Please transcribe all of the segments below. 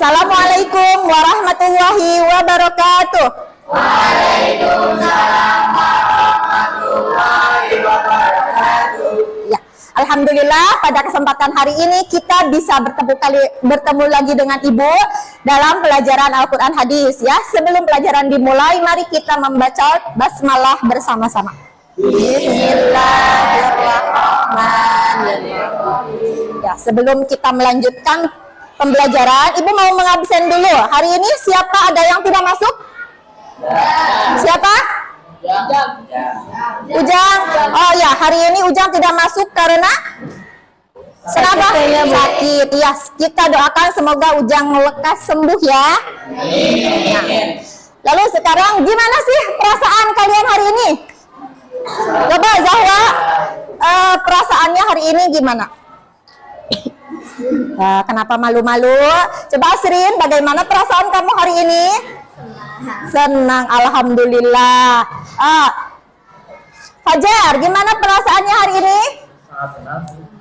Assalamualaikum warahmatullahi wabarakatuh. Waalaikumsalam warahmatullahi wabarakatuh. Ya, alhamdulillah pada kesempatan hari ini kita bisa bertemu lagi dengan Ibu dalam pelajaran Al-Qur'an hadis ya. Sebelum pelajaran dimulai, mari kita membaca basmalah bersama-sama. Bismillahirrahmanirrahim. Ya, sebelum kita melanjutkan pembelajaran, Ibu mau mengabsen dulu. Hari ini siapa ada yang tidak masuk? Siapa? Ujang. Oh ya, hari ini Ujang tidak masuk karena kenapa? Sakit. Ya, kita doakan semoga Ujang lekas sembuh ya. Nah, lalu sekarang gimana sih perasaan kalian hari ini? Coba Zahra, perasaannya hari ini gimana? Kenapa malu-malu? Coba Asrin, bagaimana perasaan kamu hari ini? Senang, alhamdulillah. Fajar, gimana perasaannya hari ini?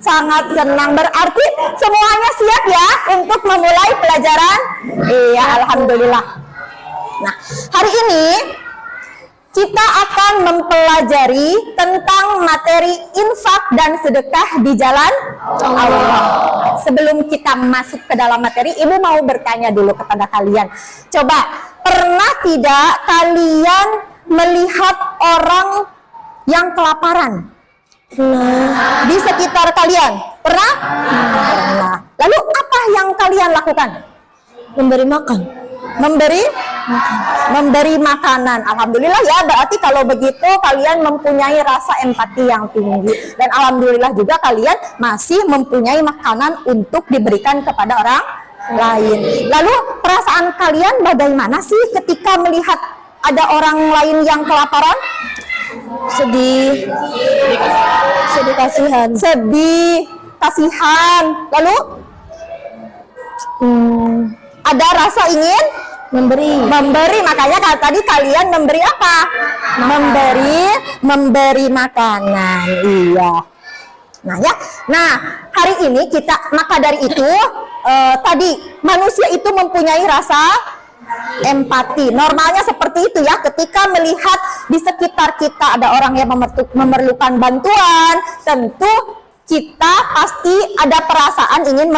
Sangat senang. Berarti semuanya siap ya untuk memulai pelajaran? Iya, alhamdulillah. Nah, hari ini kita akan mempelajari tentang materi infak dan sedekah di jalan Allah. Sebelum kita masuk ke dalam materi, Ibu mau bertanya dulu kepada kalian. Coba, pernah tidak kalian melihat orang yang kelaparan? Pernah. Di sekitar kalian? Pernah? Pernah. Lalu apa yang kalian lakukan? Memberi makan. Memberi makanan. Alhamdulillah ya, berarti kalau begitu kalian mempunyai rasa empati yang tinggi. Dan alhamdulillah juga kalian masih mempunyai makanan untuk diberikan kepada orang lain. Lalu perasaan kalian bagaimana sih ketika melihat ada orang lain yang kelaparan? Sedih, kasihan. Lalu ada rasa ingin memberi. Makanya tadi kalian memberi apa? Memberi makanan. Iya. Nah ya. Nah, hari ini maka dari itu tadi manusia itu mempunyai rasa empati. Normalnya seperti itu ya. Ketika melihat di sekitar kita ada orang yang memerlukan bantuan, tentu kita pasti ada perasaan ingin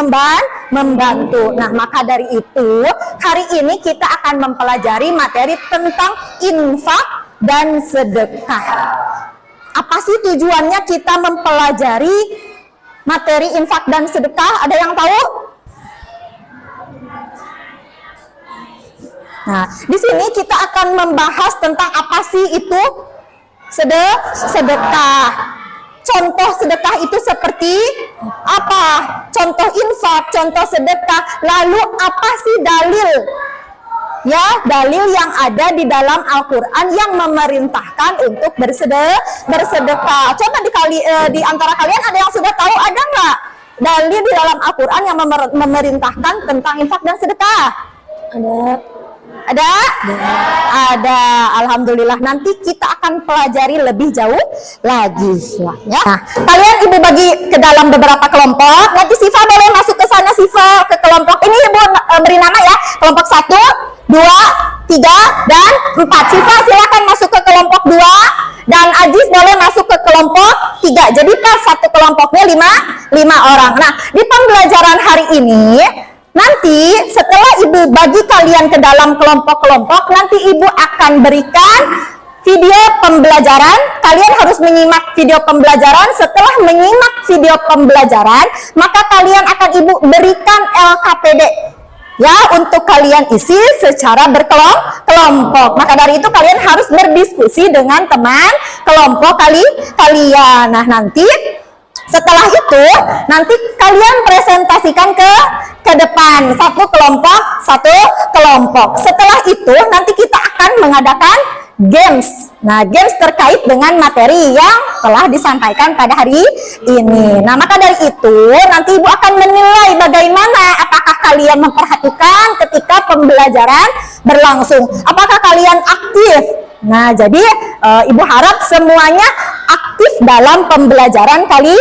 membantu. Nah, maka dari itu hari ini kita akan mempelajari materi tentang infak dan sedekah. Apa sih tujuannya kita mempelajari materi infak dan sedekah? Ada yang tahu? Nah, di sini kita akan membahas tentang apa sih itu sedekah. Contoh sedekah itu seperti apa? Contoh infak, contoh sedekah. Lalu apa sih dalil? Ya, dalil yang ada di dalam Al-Quran yang memerintahkan untuk bersedekah. Coba di antara kalian ada yang sudah tahu, ada nggak dalil di dalam Al-Quran yang memerintahkan tentang infak dan sedekah? Ada? Ada. Alhamdulillah, nanti kita akan pelajari lebih jauh lagi ya. Nah, kalian Ibu bagi ke dalam beberapa kelompok. Nanti Siva boleh masuk ke sana, Siva ke kelompok ini. Ibu beri nama ya. Kelompok 1, 2, 3, dan 4. Siva silakan masuk ke kelompok 2 dan Aziz boleh masuk ke kelompok 3. Jadi pas satu kelompoknya 5 orang. Nah, di pembelajaran hari ini nanti setelah Ibu bagi kalian ke dalam kelompok-kelompok, nanti Ibu akan berikan video pembelajaran. Kalian harus menyimak video pembelajaran. Setelah menyimak video pembelajaran, maka kalian akan Ibu berikan LKPD ya, untuk kalian isi secara berkelompok. Maka dari itu kalian harus berdiskusi dengan teman kelompok kalian. Nah, nanti setelah itu nanti kalian presentasikan ke depan, satu kelompok. Setelah itu nanti kita akan mengadakan games. Nah, games terkait dengan materi yang telah disampaikan pada hari ini. Nah, maka dari itu nanti Ibu akan menilai bagaimana, apakah kalian memperhatikan ketika pembelajaran berlangsung, apakah kalian aktif. Nah, jadi Ibu harap semuanya aktif dalam pembelajaran kali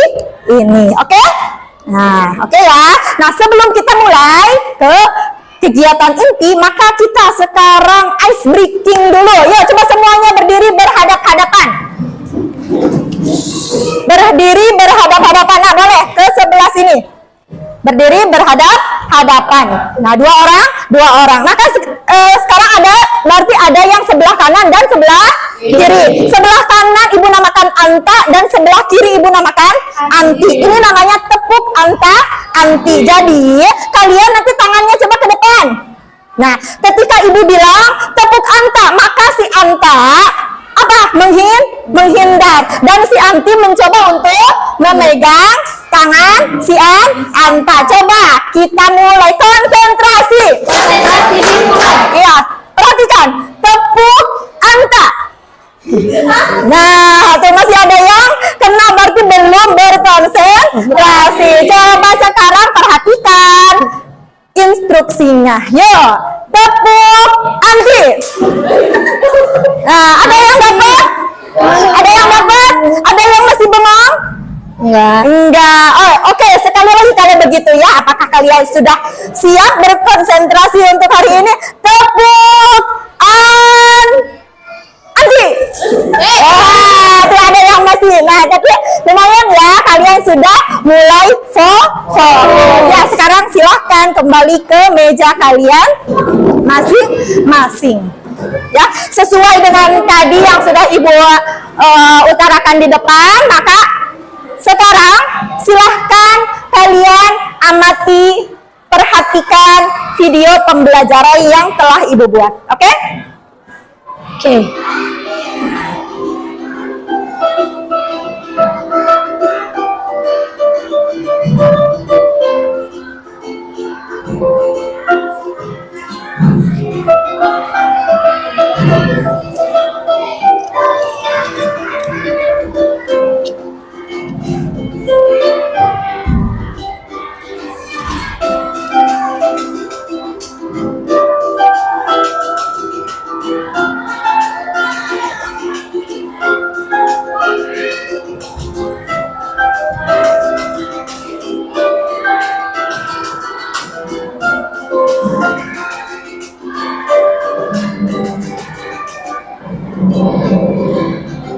ini. Oke? Nah, oke ya. Nah, sebelum kita mulai kegiatan inti, maka kita sekarang ice breaking dulu. Yuk, coba semuanya berdiri berhadap-hadapan. Berdiri berhadap-hadapan. Nah, boleh ke sebelah sini. Berdiri berhadap-hadapan. Nah, dua orang. Maka sekarang berarti ada yang sebelah kanan dan sebelah kiri. Sebelah kanan ibu namakan Anta dan sebelah kiri ibu namakan Anti. Ini namanya tepuk Anta Anti. Jadi kalian nanti tangannya coba ke depan. Nah, ketika ibu bilang tepuk Anta, maka si Anta apa? Menghindar, dan si Anti mencoba untuk memegang tangan si Anta. Coba kita mulai konsentrasi. Iya, perhatikan, tepuk Anta. Nah, tuh masih ada yang kena, berarti belum berkonsentrasi. Coba sekarang perhatikan instruksinya. Yuk, tepuk Anti. Nah, ada yang dapat? Ada yang dapat? Ada yang masih bengong? Enggak. Oh, oke. Sekali lagi kalau begitu ya. Apakah kalian sudah siap berkonsentrasi untuk hari ini? Tepuk Anti. Tuh ada yang masih. Nah, tapi lumayan ya. Kalian sudah mulai fokus. Ya, sekarang silahkan kembali ke meja kalian masing-masing. Ya, sesuai dengan tadi yang sudah ibu utarakan di depan, maka sekarang silahkan kalian amati, perhatikan video pembelajaran yang telah ibu buat. Oke? Oke.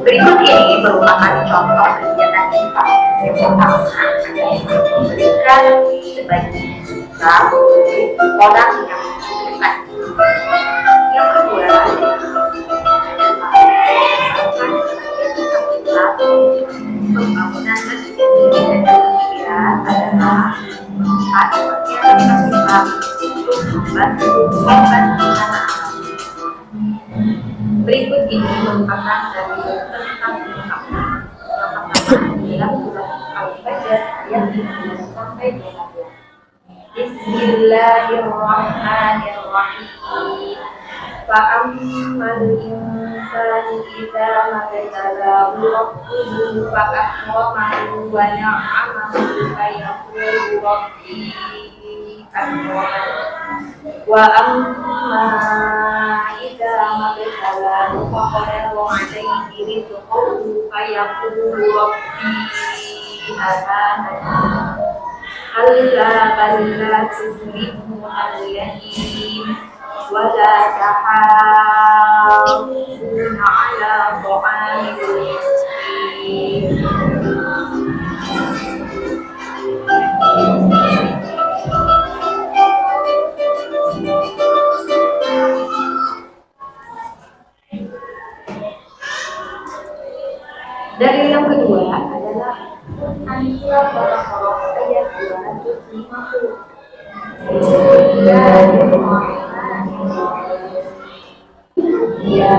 Berikut ini merupakan contoh kegiatan kita. Yang pertama adalah memberikan sebagian orang yang membutuhkan. Yang kedua adalah pembangunan masjid, dan ketiga adalah manfaatnya kita untuk membantu korban bencana alam. Berikut ini merupakan dari tentang pengungkapan. Yang pertama adalah surat Al-Fajr ayat 15 sampai 12. Bismillahirrahmanirrahim. Fa'ammal insanu idza mabtalahu rabbuhu fa'akramahu wa na'amahu fayaqulu rabbi akraman. Wa amma idza mabtalahu faqadara alayhi rizqahu fayaqulu rabbi ahanan. Alla balla tusrifu al-yahim wa la tahawuna ala ta'amil miskin. Dalil yang kedua adalah An-Surah Al-Baqarah ayat 250. Ya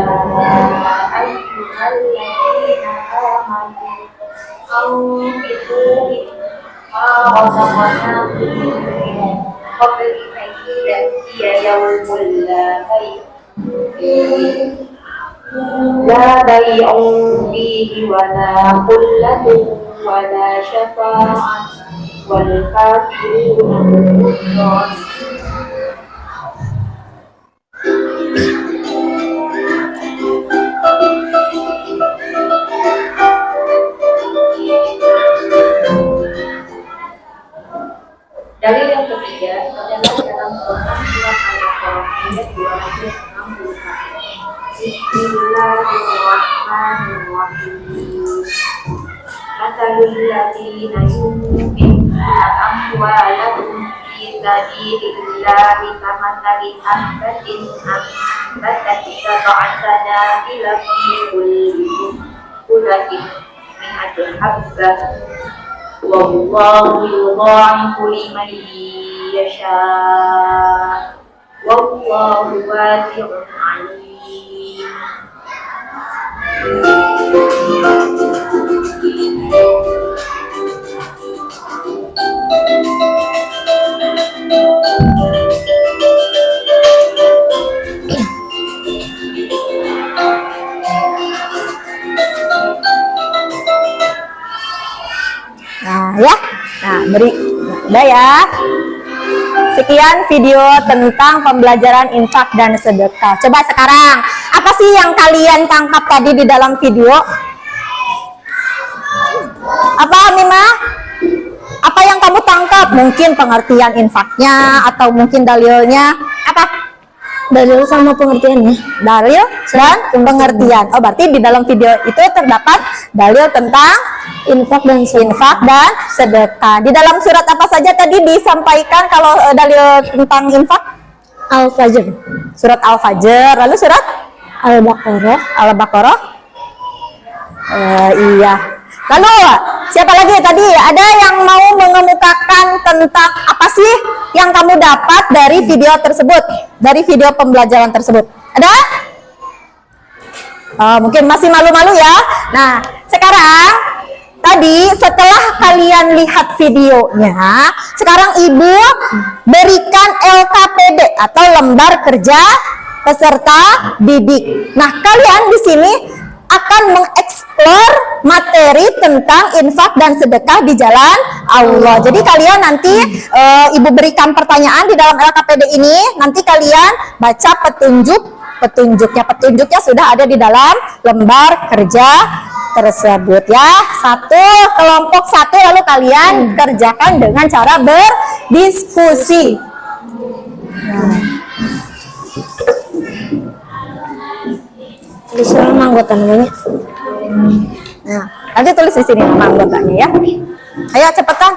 ayyuhalladzina amanu anfiqu mimma razaqnakum min qabli an ya'tiya yawmun la bay'un fihi wa la qullatun wa la syafa'atun wal kafiruna hum Dalil yang ketiga adalah dalam Quran surat Bismillahirrahmanirrahim. Masalul ladzina yunfiquna amwalahum fi sabilillahi kamathali habbatin ambatat sab'a sanabila fi kulli sumbulatin mi'atu habbah wallahu yudha'ifu liman yasha wallahu wasi'un 'alim. Nah, ya. Nah, udah ya. Sekian video tentang pembelajaran infak dan sedekah. Coba sekarang, apa sih yang kalian tangkap tadi di dalam video? Apa, Mima? Apa yang kamu tangkap? Mungkin pengertian infaknya atau mungkin dalilnya? Apa? Dalil sama pengertiannya. Dalil dan pengertian. Oh, berarti di dalam video itu terdapat dalil tentang Infak dan infak dan sedekah. Di dalam surat apa saja tadi disampaikan kalau dalil tentang infak? Al-Fajr, Surat Al-Fajr, lalu surat Al-Baqarah, Al-Baqarah. Iya. Lalu siapa lagi tadi? Ada yang mau mengemukakan tentang apa sih yang kamu dapat dari video tersebut? Dari video pembelajaran tersebut. Ada? Mungkin masih malu-malu ya. Nah, sekarang tadi setelah kalian lihat videonya, sekarang Ibu berikan LKPD atau lembar kerja peserta didik. Nah, kalian di sini akan mengeksplor materi tentang infak dan sedekah di jalan Allah. Jadi kalian nanti Ibu berikan pertanyaan di dalam LKPD ini, nanti kalian baca petunjuknya sudah ada di dalam lembar kerja tersebut ya. Kelompok satu lalu kalian kerjakan dengan cara berdiskusi. tulis nama anggota namanya. Nah, nanti tulis di sini nama anggotanya ya. Ayo cepetan.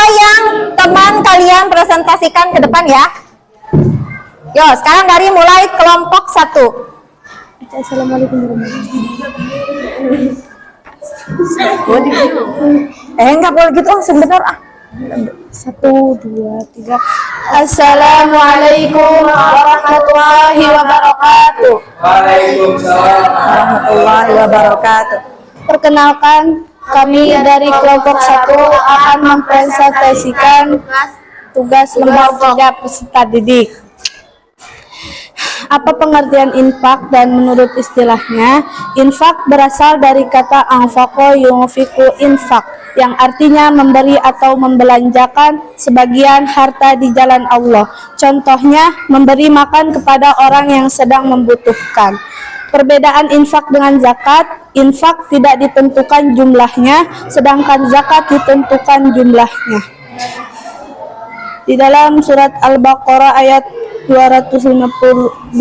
Apa yang teman kalian presentasikan ke depan ya? Yo, sekarang dari mulai kelompok 1. Assalamualaikum warahmatullahi Enggak boleh gitu, sebentar ah. 1, 2, 3. Assalamualaikum warahmatullahi wabarakatuh. Waalaikumsalam Warahmatullahi wabarakatuh. Perkenalkan, kami dari kelompok 1 akan mempresentasikan tugas lembaga peserta didik. Apa pengertian infak dan menurut istilahnya, infak berasal dari kata anfaqo yunfiqu infak, yang artinya memberi atau membelanjakan sebagian harta di jalan Allah. Contohnya, memberi makan kepada orang yang sedang membutuhkan. Perbedaan infak dengan zakat, infak tidak ditentukan jumlahnya, sedangkan zakat ditentukan jumlahnya. Di dalam surat Al-Baqarah ayat 254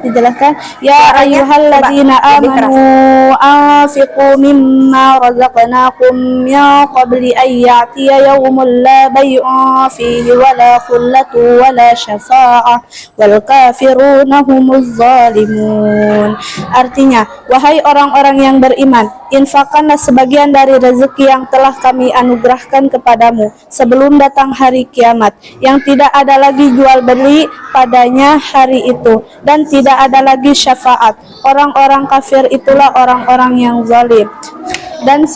dijelaskan, ya ayyuhalladzina amanu anfiqu mimma razaqnakum min qabli an ya'tiya yawmun la bay'un fihi wala khullatu wala syafa'ah wal kafiruna humuz zalimun. Artinya, wahai orang-orang yang beriman, infakkanlah sebagian dari rezeki yang telah kami anugerahkan kepadamu sebelum datang hari kiamat, yang tidak ada lagi jual beli padanya hari itu, dan tidak ada lagi syafaat. Orang-orang kafir itulah orang-orang yang zalim. Dan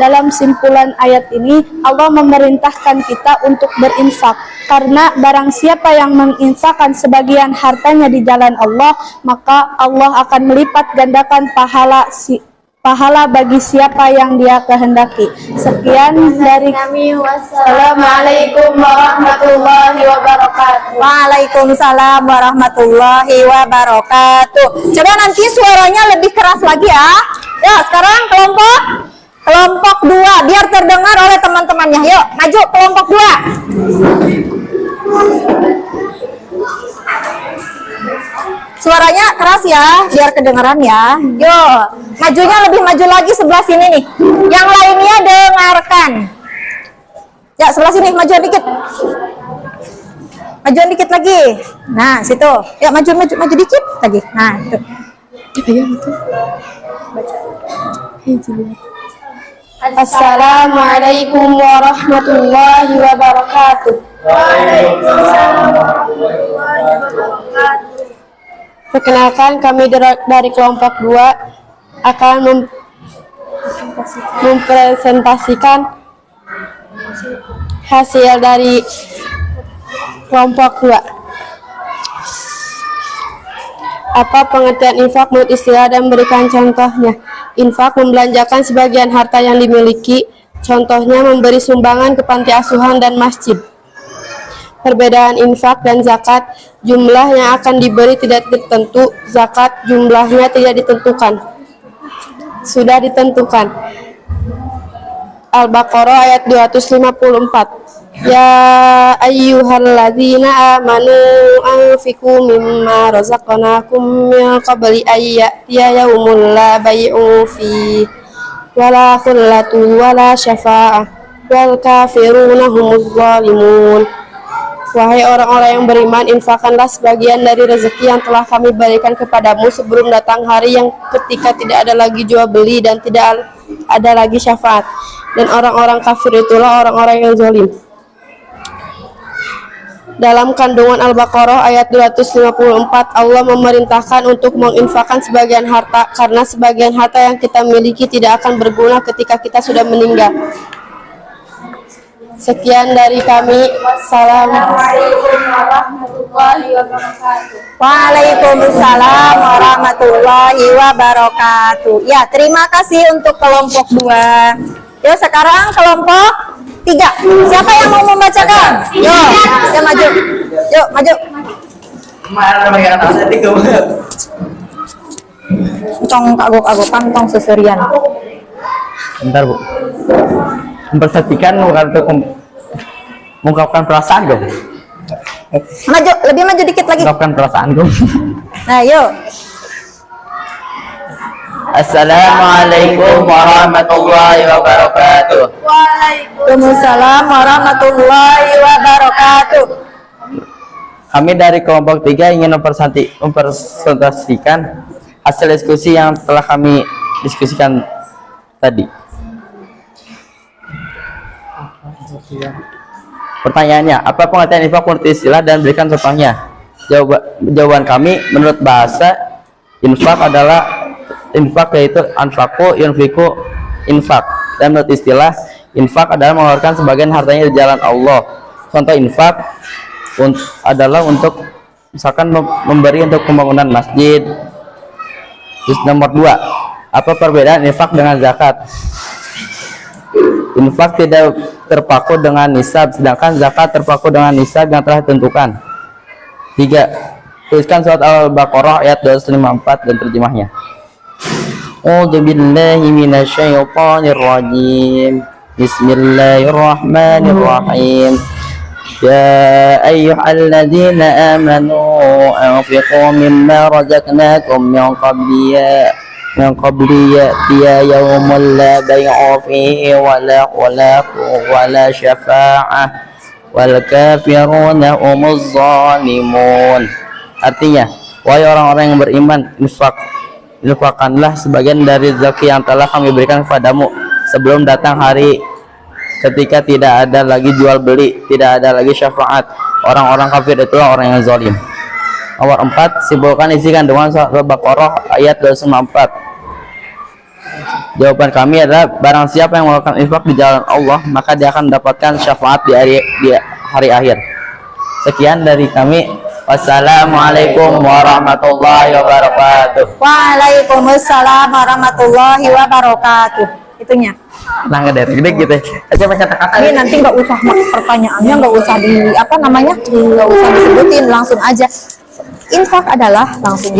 dalam simpulan ayat ini, Allah memerintahkan kita untuk berinfak, karena barang siapa yang menginfakkan sebagian hartanya di jalan Allah, maka Allah akan melipat gandakan pahala bagi siapa yang Dia kehendaki. Sekian dari kami. Wassalamualaikum warahmatullahi wabarakatuh. Waalaikumsalam warahmatullahi wabarakatuh. Coba nanti suaranya lebih keras lagi ya. Ya, sekarang kelompok 2 biar terdengar oleh teman-temannya. Yuk, maju kelompok 2. Suaranya keras ya, biar kedengaran ya. Yuk, majunya lebih maju lagi sebelah sini nih. Yang lainnya dengarkan. Ya, sebelah sini, majuan dikit. Majuan dikit lagi. Nah, situ. Ya, maju dikit lagi. Nah, itu. Assalamualaikum warahmatullahi wabarakatuh. Perkenalkan, kami dari kelompok 2 akan mempresentasikan hasil dari kelompok 2. Apa pengertian infak menurut istilah dan memberikan contohnya? Infak membelanjakan sebagian harta yang dimiliki, contohnya memberi sumbangan ke panti asuhan dan masjid. Perbedaan infak dan zakat, jumlah yang akan diberi tidak tertentu, zakat jumlahnya tidak ditentukan. Sudah ditentukan. Al-Baqarah ayat 254. Ya ayyuhalladzina amanu anfiqu mimma razaqnakum min qabli an ya'tiya yawmun la bay'un fihi wala khullatu wala syafa'ah wal kafiruna humuz zalimun. Wahai orang-orang yang beriman, infakkanlah sebagian dari rezeki yang telah kami berikan kepadamu sebelum datang hari yang ketika tidak ada lagi jual beli dan tidak ada lagi syafaat. Dan orang-orang kafir itulah orang-orang yang zalim. Dalam kandungan Al-Baqarah ayat 254, Allah memerintahkan untuk menginfakkan sebagian harta, karena sebagian harta yang kita miliki tidak akan berguna ketika kita sudah meninggal. Sekian dari kami. Wassalamualaikum warahmatullahi wabarakatuh. Waalaikumsalam warahmatullahi wabarakatuh. Ya, terima kasih untuk kelompok 2. Yuk, sekarang kelompok 3. Siapa yang mau membacakan? Yuk, ya maju. Yuk, maju. Tong kagok kantong seserian. Bentar, Bu. Mempersatikan untuk mengungkapkan perasaan dong. Maju, lebih maju dikit lagi. Mengungkapkan perasaan dong. Nah, yuk. Assalamualaikum warahmatullahi wabarakatuh. Waalaikumsalam Waalaikumsalam warahmatullahi wabarakatuh. Kami dari kelompok 3 ingin mempresentasikan hasil diskusi yang telah kami diskusikan tadi. Pertanyaannya, apa pengertian infak menurut istilah dan berikan contohnya? Jawaban kami, menurut bahasa, infak adalah infak yaitu anfaku, yunfiku, infak. Dan menurut istilah, infak adalah mengeluarkan sebagian hartanya di jalan Allah. Contoh infak adalah untuk misalkan memberi untuk pembangunan masjid. Terus nomor 2, apa perbedaan infak dengan zakat? Infak tidak terpaku dengan nisab, sedangkan zakat terpaku dengan nisab yang telah ditentukan. 3, tuliskan surat Al-Baqarah ayat 254 dan terjemahnya. A'udzu billahi minasyaitonir rajim. Bismillahirrahmanirrahim. Ya ayyuhalladzina amanu anfiqu mimma razaqnakum min qabli ya'tiya yawmun la bay'u fihi wala khulaqu wala syafa'ah wal kafiruna humuz zalimun. Artinya, wahai orang-orang yang beriman, infakkanlah sebagian dari rezeki yang telah kami berikan kepadamu sebelum datang hari ketika tidak ada lagi jual beli, tidak ada lagi syafaat. Orang-orang kafir itulah orang yang zalim. Nomor 4, simpulkan isi kandungan surat Al-Baqarah ayat 254. Jawaban kami adalah barang siapa yang melakukan infak di jalan Allah, maka dia akan mendapatkan syafaat di hari akhir. Sekian dari kami. Wassalamualaikum warahmatullahi wabarakatuh. Waalaikumsalam warahmatullahi wabarakatuh. Itunya. Nangga dari gede gitu. Aja baca kata. Ini nanti nggak usah pertanyaannya, nggak usah nggak usah disebutin, langsung aja. Infak adalah langsung.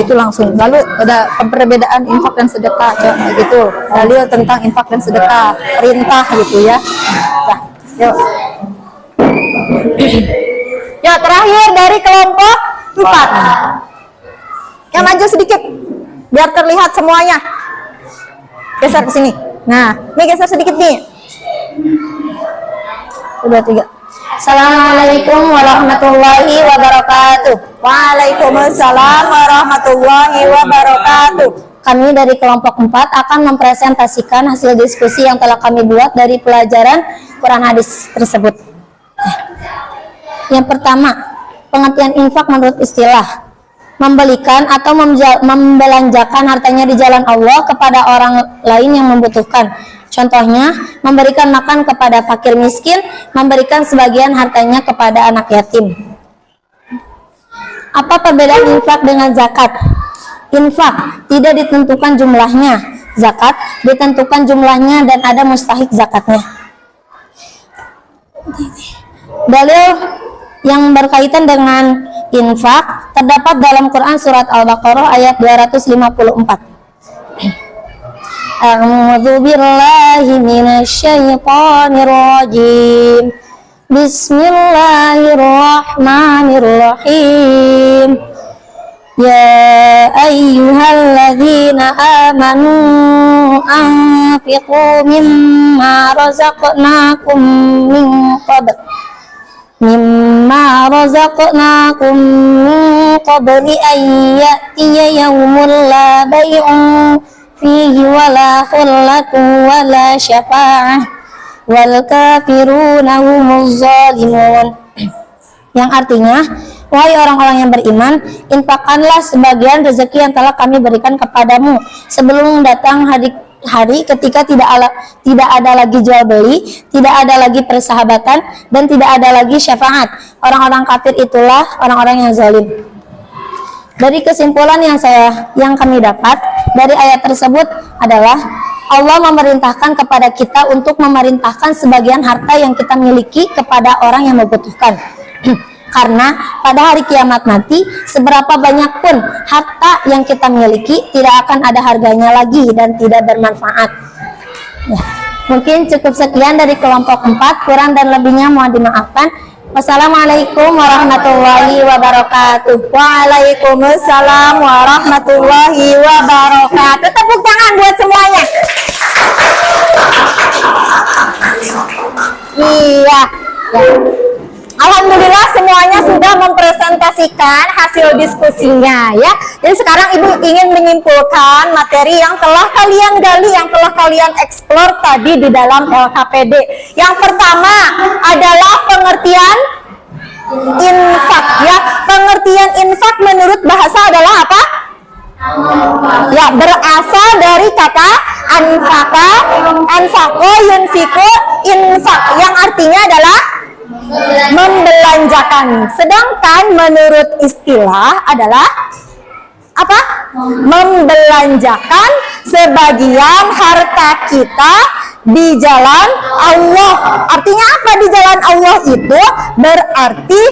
Lalu ada perbedaan infak dan sedekah gitu. Dalil tentang infak dan sedekah, perintah gitu ya. Nah, yuk. Ya, terakhir dari kelompok 4. Yang maju sedikit biar terlihat semuanya. Geser ke sini. Nah, ini geser sedikit nih. Udah 3. Assalamualaikum warahmatullahi wabarakatuh. Waalaikumsalam warahmatullahi wabarakatuh. Kami dari kelompok 4 akan mempresentasikan hasil diskusi yang telah kami buat dari pelajaran Quran hadis tersebut. Yang pertama, pengertian infak menurut istilah: membelikan atau membelanjakan hartanya di jalan Allah kepada orang lain yang membutuhkan. Contohnya, memberikan makan kepada fakir miskin, memberikan sebagian hartanya kepada anak yatim. Apa perbedaan infak dengan zakat? Infak tidak ditentukan jumlahnya, zakat ditentukan jumlahnya dan ada mustahik zakatnya. Dalil yang berkaitan dengan infak terdapat dalam Quran surat Al-Baqarah ayat 254. A'udzu billahi minasyaitonir rajim. Bismillahirrahmanirrahim. Ya ayyuhalladzina amanu anfiqu mimma razaqnakum mimma razaqnakum min qabli an ya'tiya yawmun la bay'un fihi wala khullatun wala syafa'ah wal kafiruna humuz zalimun. Yang artinya, wahai orang-orang yang beriman, infakkanlah sebagian rezeki yang telah kami berikan kepadamu sebelum datang hari ketika tidak ada lagi jual beli, tidak ada lagi persahabatan, dan tidak ada lagi syafaat. Orang-orang kafir itulah orang-orang yang zalim. Dari kesimpulan yang kami dapat dari ayat tersebut adalah Allah memerintahkan kepada kita untuk memerintahkan sebagian harta yang kita miliki kepada orang yang membutuhkan. Karena pada hari kiamat nanti, seberapa banyak pun harta yang kita miliki tidak akan ada harganya lagi dan tidak bermanfaat. Ya, mungkin cukup sekian dari kelompok 4, kurang dan lebihnya mohon dimaafkan. Wassalamualaikum warahmatullahi wabarakatuh. Waalaikumsalam warahmatullahi wabarakatuh. Tepuk tangan buat semuanya. ya. Alhamdulillah semuanya sudah mempresentasikan hasil diskusinya ya. Dan sekarang Ibu ingin menyimpulkan materi yang telah kalian gali, yang telah kalian eksplor tadi di dalam LKPD. Yang pertama adalah pengertian infak ya. Pengertian infak menurut bahasa adalah apa? Ya, berasal dari kata anfaka, anfako, yunfiku, infak yang artinya adalah membelanjakan. Sedangkan menurut istilah adalah apa? Membelanjakan sebagian harta kita di jalan Allah. Artinya apa di jalan Allah itu? Berarti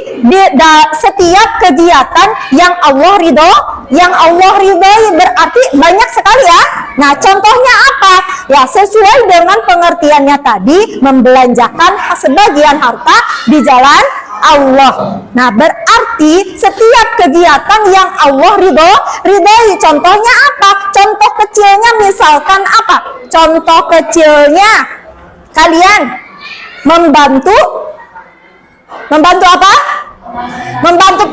setiap kegiatan yang Allah ridhoi, berarti banyak sekali ya. Nah, contohnya apa? Ya, sesuai dengan pengertiannya tadi, membelanjakan sebagian harta di jalan Allah. Nah, berarti setiap kegiatan yang Allah ridhoi. Contohnya apa? Contoh kecilnya misalkan apa? Contoh kecilnya kalian membantu apa? Membantu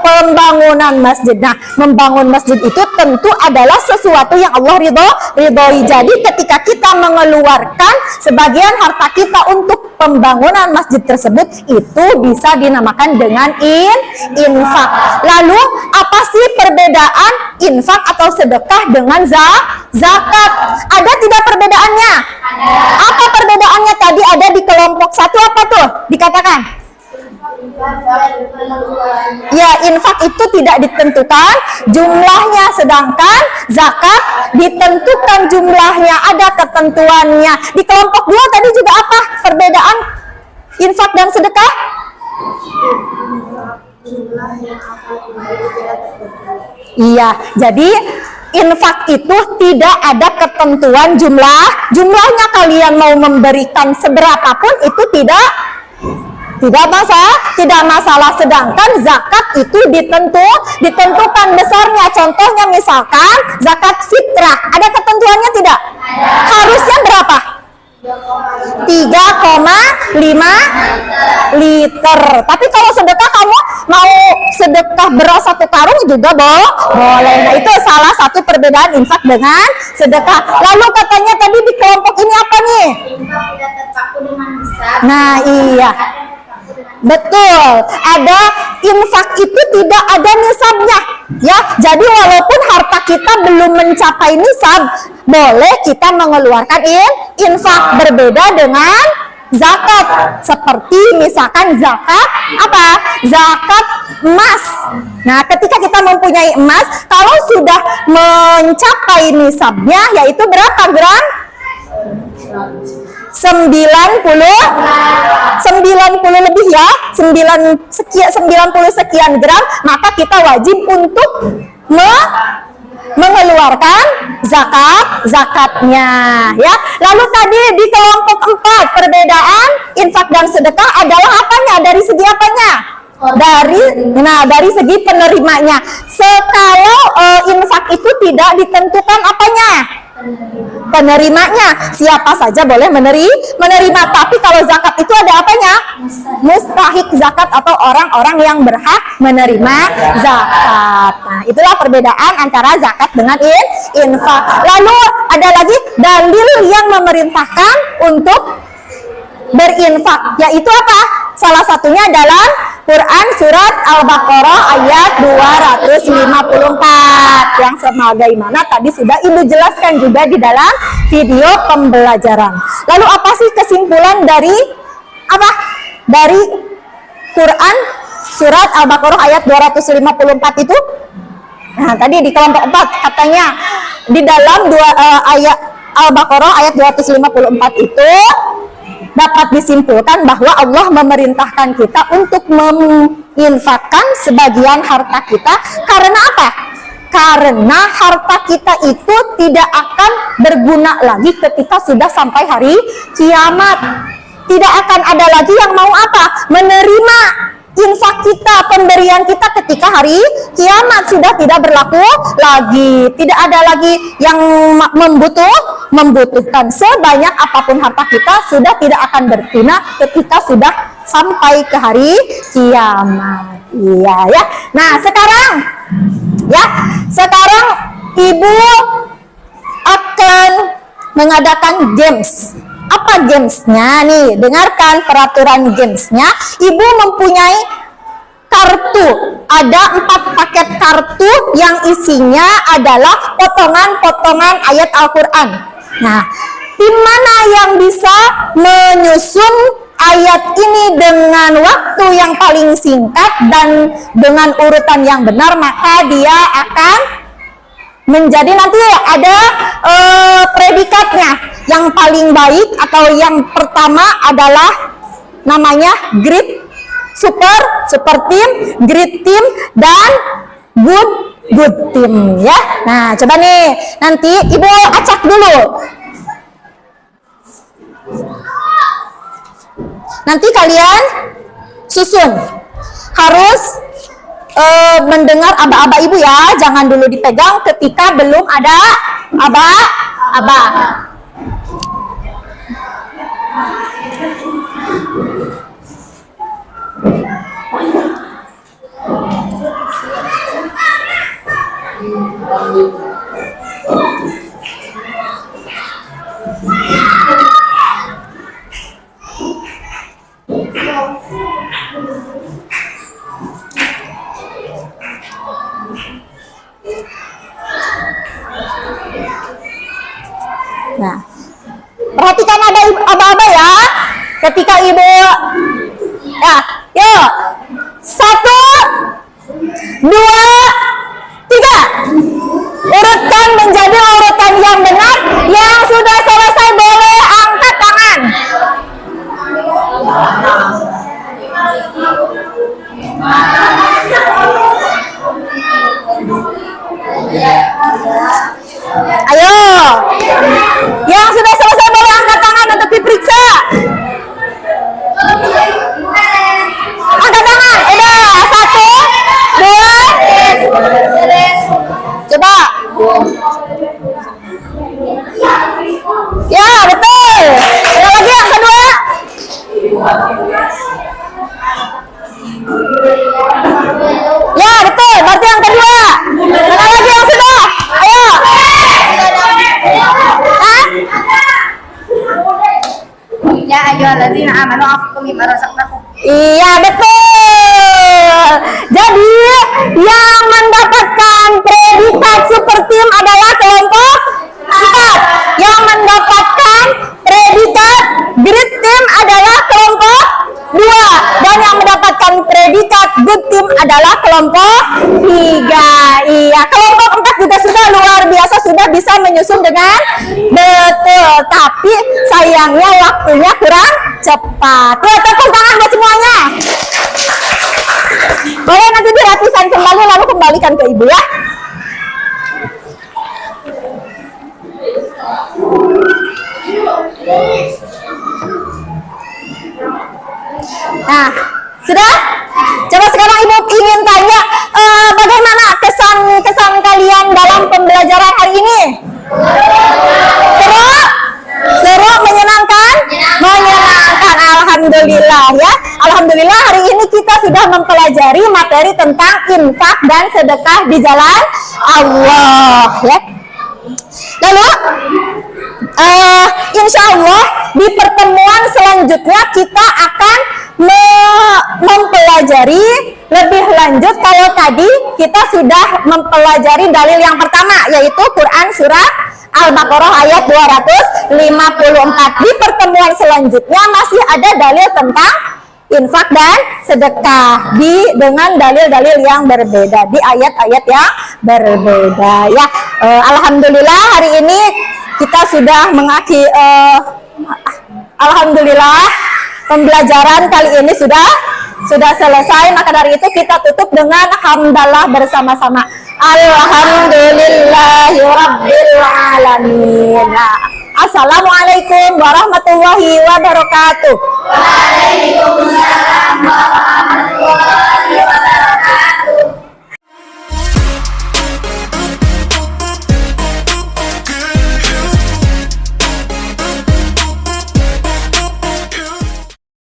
pembangunan masjid. Nah, membangun masjid itu tentu adalah sesuatu yang Allah ridhoi. Jadi ketika kita mengeluarkan sebagian harta kita untuk pembangunan masjid tersebut, itu bisa dinamakan dengan infak. Lalu apa sih perbedaan infak atau sedekah dengan zakat? Ada tidak perbedaannya? Apa perbedaannya tadi ada di kelompok 1 apa tuh? Dikatakan? Ya, infak itu tidak ditentukan jumlahnya, sedangkan zakat ditentukan jumlahnya, ada ketentuannya. Di kelompok 2 tadi juga apa perbedaan infak dan sedekah? Iya, jadi infak itu tidak ada ketentuan jumlahnya. Kalian mau memberikan seberapapun itu tidak masalah. Sedangkan zakat itu ditentukan besarnya. Contohnya misalkan zakat fitrah, ada ketentuannya tidak? Harusnya berapa? 3,5 liter. Tapi kalau sedekah kamu mau sedekah beras 1 karung juga boleh. Nah, itu salah satu perbedaan infak dengan sedekah. Lalu katanya tadi di kelompok ini apa nih? Infak tidak terpaku dengan hisab. Nah, iya. Betul, ada infak itu tidak ada nisabnya ya. Jadi walaupun harta kita belum mencapai nisab, boleh kita mengeluarkan infak. Berbeda dengan zakat. Seperti misalkan zakat apa? Zakat emas. Nah, ketika kita mempunyai emas, kalau sudah mencapai nisabnya, yaitu berapa gram? 90 lebih ya, 90 sekian gram, maka kita wajib untuk mengeluarkan zakatnya ya. Lalu tadi di kelompok 4 perbedaan infak dan sedekah adalah apanya? Dari segi apanya? Dari segi penerimanya. Kalau infak itu tidak ditentukan apanya? Penerimanya, siapa saja boleh menerima. Tapi kalau zakat itu ada apanya? Mustahik zakat atau orang-orang yang berhak menerima zakat. Nah, itulah perbedaan antara zakat dengan infak. Lalu ada lagi dalil yang memerintahkan untuk berinfak, yaitu apa? Salah satunya dalam Quran surat Al-Baqarah ayat 254 yang sebagaimana tadi sudah Ibu jelaskan juga di dalam video pembelajaran. Lalu apa sih kesimpulan dari apa? Dari Quran surat Al-Baqarah ayat 254 itu? Nah, tadi di kelompok 4 katanya di dalam ayat Al-Baqarah ayat 254 itu dapat disimpulkan bahwa Allah memerintahkan kita untuk menginfakkan sebagian harta kita. Karena apa? Karena harta kita itu tidak akan berguna lagi ketika sudah sampai hari kiamat. Tidak akan ada lagi yang mau apa? Menerima infak kita, pemberian kita ketika hari kiamat sudah tidak berlaku lagi. Tidak ada lagi yang membutuhkan. Sebanyak apapun harta kita sudah tidak akan berguna ketika sudah sampai ke hari kiamat. Iya ya. Nah, sekarang Ibu akan mengadakan games. Apa gamesnya nih? Dengarkan peraturan gamesnya. Ibu mempunyai kartu. Ada 4 paket kartu yang isinya adalah potongan-potongan ayat Al-Quran. Nah, tim mana yang bisa menyusun ayat ini dengan waktu yang paling singkat dan dengan urutan yang benar, maka dia akan menjadi nanti ada predikatnya. Yang paling baik atau yang pertama adalah namanya great, super team, great team, dan good team ya. Nah, coba nih nanti Ibu acak dulu. Nanti kalian susun. Harus mendengar aba-aba Ibu ya. Jangan dulu dipegang ketika belum ada aba-aba. Nah, perhatikan ada aba-aba ya. Ketika Ibu ya, yuk 1, 2, 3. Urutkan menjadi urutan yang benar. Yang sudah selesai boleh angkat tangan. Ayo, yang sudah selesai boleh angkat tangan untuk diperiksa. Angkat tangan, udah 1, 2, coba. Ya, betul. Ada lagi yang kedua. Ya, betul. Berarti yang kedua. Ada lagi yang sudah. Ayo. Hah? Ya ayyuhalladzina amanu anfiqu mimma razaqnakum. Iya, betul. Jadi yang mendapatkan predikat super team adalah kelompok 4. Yang mendapatkan predikat great team adalah kelompok 2. Dan yang mendapatkan predikat good team adalah kelompok 3. Iya, kelompok 4 juga sudah luar biasa, sudah bisa menyusun dengan betul. Tapi sayangnya waktunya kurang cepat. Tepuk tangan buat semuanya. Boleh nanti dirapikan kembali lalu kembalikan ke Ibu ya. Nah, sudah? Coba sekarang Ibu ingin tanya bagaimana kesan kalian dalam pembelajaran hari ini? Seru? Seru, menyenangkan? Menyenangkan, alhamdulillah ya. Alhamdulillah hari ini kita sudah mempelajari materi tentang infak dan sedekah di jalan Allah ya. Lalu insya Allah di pertemuan selanjutnya kita akan mempelajari lebih lanjut. Kalau tadi kita sudah mempelajari dalil yang pertama, yaitu Quran Surah Al-Baqarah ayat 254. Di pertemuan selanjutnya masih ada dalil tentang infak dan sedekah dengan dalil-dalil yang berbeda di ayat-ayat yang berbeda ya. Alhamdulillah hari ini kita sudah mengakhiri alhamdulillah pembelajaran kali ini sudah selesai. Maka dari itu kita tutup dengan hamdalah bersama-sama. Alhamdulillahirabbil alamin. Assalamualaikum warahmatullahi wabarakatuh. Waalaikumsalam warahmatullahi wabarakatuh.